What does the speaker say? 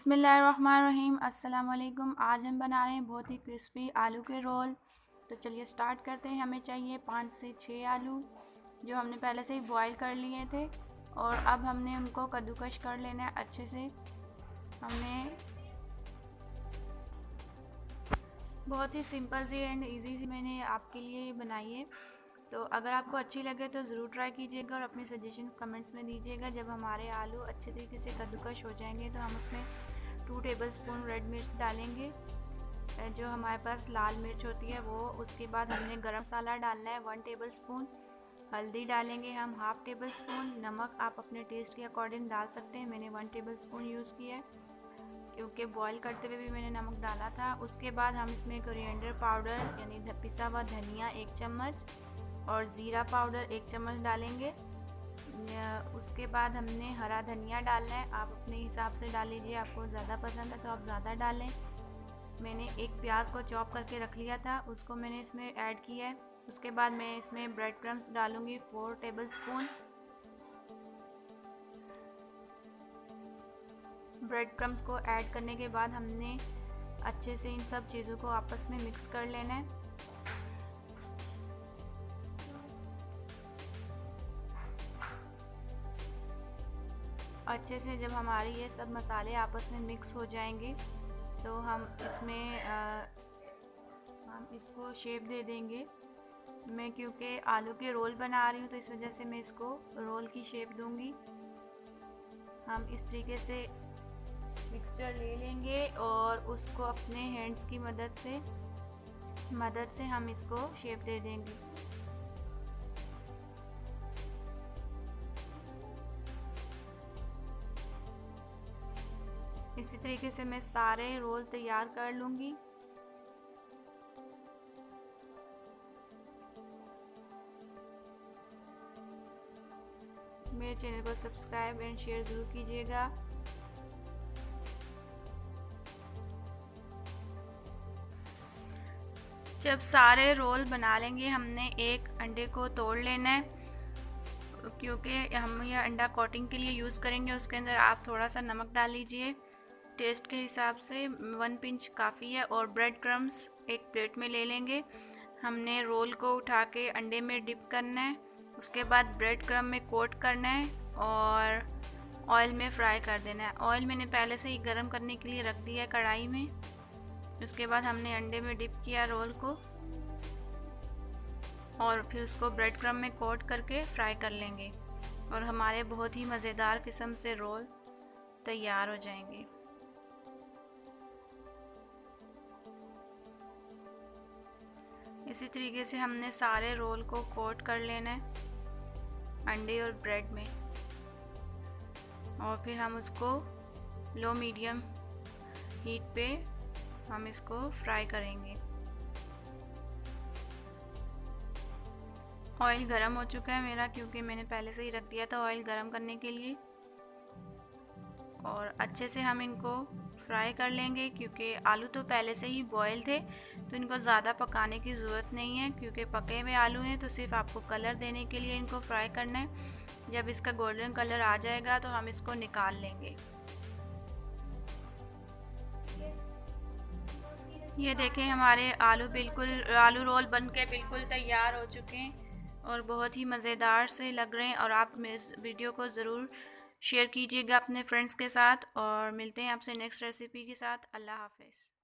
बिस्मिल्लाहिर्रहमानिर्रहीम। अस्सलाम वालेकुम। आज हम बना रहे हैं बहुत ही क्रिस्पी आलू के रोल। तो चलिए स्टार्ट करते हैं। हमें चाहिए 5 से 6 आलू जो हमने पहले से ही बॉईल कर लिए थे, और अब हमने उनको कद्दूकश कर लेना है अच्छे से। हमने बहुत ही सिंपल सी एंड इजी सी मैंने आपके लिए बनाई है। तो अगर आपको अच्छी लगे तो ज़रूर ट्राई कीजिएगा और अपनी सजेशन कमेंट्स में दीजिएगा। जब हमारे आलू अच्छे तरीके से कद्दूकश हो जाएंगे तो हम उसमें 2 टेबलस्पून रेड मिर्च डालेंगे, जो हमारे पास लाल मिर्च होती है वो। उसके बाद हमने गरम मसाला डालना है 1 टेबलस्पून। हल्दी डालेंगे हम 1/2 टेबलस्पून। नमक आप अपने टेस्ट के अकॉर्डिंग डाल सकते हैं, मैंने 1 टेबलस्पून यूज़ किया है क्योंकि बॉईल करते हुए भी मैंने नमक डाला था। उसके बाद हम इसमें कोरिएंडर पाउडर यानी पिसा हुआ धनिया 1 चम्मच और ज़ीरा पाउडर 1 चम्मच डालेंगे। उसके बाद हमने हरा धनिया डालना है, आप अपने हिसाब से डाल लीजिए, आपको ज़्यादा पसंद है तो आप ज़्यादा डालें। मैंने एक प्याज को चॉप करके रख लिया था, उसको मैंने इसमें ऐड किया है। उसके बाद मैं इसमें ब्रेड क्रम्स डालूँगी 4 टेबलस्पून। ब्रेड क्रम्स को ऐड करने के बाद हमने अच्छे से इन सब चीज़ों को आपस में मिक्स कर लेना है। अच्छे से जब हमारी ये सब मसाले आपस में मिक्स हो जाएंगे तो हम इसको शेप दे देंगे। मैं क्योंकि आलू के रोल बना रही हूँ तो इस वजह से मैं इसको रोल की शेप दूंगी। हम इस तरीके से मिक्सचर ले लेंगे और उसको अपने हैंड्स की मदद से हम इसको शेप दे देंगे। इसी तरीके से मैं सारे रोल तैयार कर लूँगी। मेरे चैनल को सब्सक्राइब एंड शेयर ज़रूर कीजिएगा। जब सारे रोल बना लेंगे हमने एक अंडे को तोड़ लेना है, क्योंकि हम यह अंडा कोटिंग के लिए यूज़ करेंगे। उसके अंदर आप थोड़ा सा नमक डाल लीजिए टेस्ट के हिसाब से, 1 पिंच काफ़ी है। और ब्रेड क्रम्स एक प्लेट में ले लेंगे। हमने रोल को उठा के अंडे में डिप करना है, उसके बाद ब्रेड क्रम में कोट करना है और ऑयल में फ्राई कर देना है। ऑयल मैंने पहले से ही गर्म करने के लिए रख दिया है कढ़ाई में। उसके बाद हमने अंडे में डिप किया रोल को और फिर उसको ब्रेड क्रम में कोट करके फ्राई कर लेंगे और हमारे बहुत ही मज़ेदार किस्म से रोल तैयार हो जाएंगे। इसी तरीके से हमने सारे रोल को कोट कर लेना है अंडे और ब्रेड में, और फिर हम उसको लो मीडियम हीट पे हम इसको फ्राई करेंगे। ऑयल गरम हो चुका है मेरा, क्योंकि मैंने पहले से ही रख दिया था ऑयल गरम करने के लिए। और अच्छे से हम इनको फ्राई कर लेंगे, क्योंकि आलू तो पहले से ही बॉयल थे तो इनको ज़्यादा पकाने की ज़रूरत नहीं है, क्योंकि पके हुए आलू हैं। तो सिर्फ आपको कलर देने के लिए इनको फ्राई करना है। जब इसका गोल्डन कलर आ जाएगा तो हम इसको निकाल लेंगे। ये देखें हमारे आलू रोल बनके बिल्कुल तैयार हो चुके हैं और बहुत ही मज़ेदार से लग रहे हैं। और आप इस वीडियो को ज़रूर शेयर कीजिएगा अपने फ्रेंड्स के साथ, और मिलते हैं आपसे नेक्स्ट रेसिपी के साथ। अल्लाह हाफ़िज़।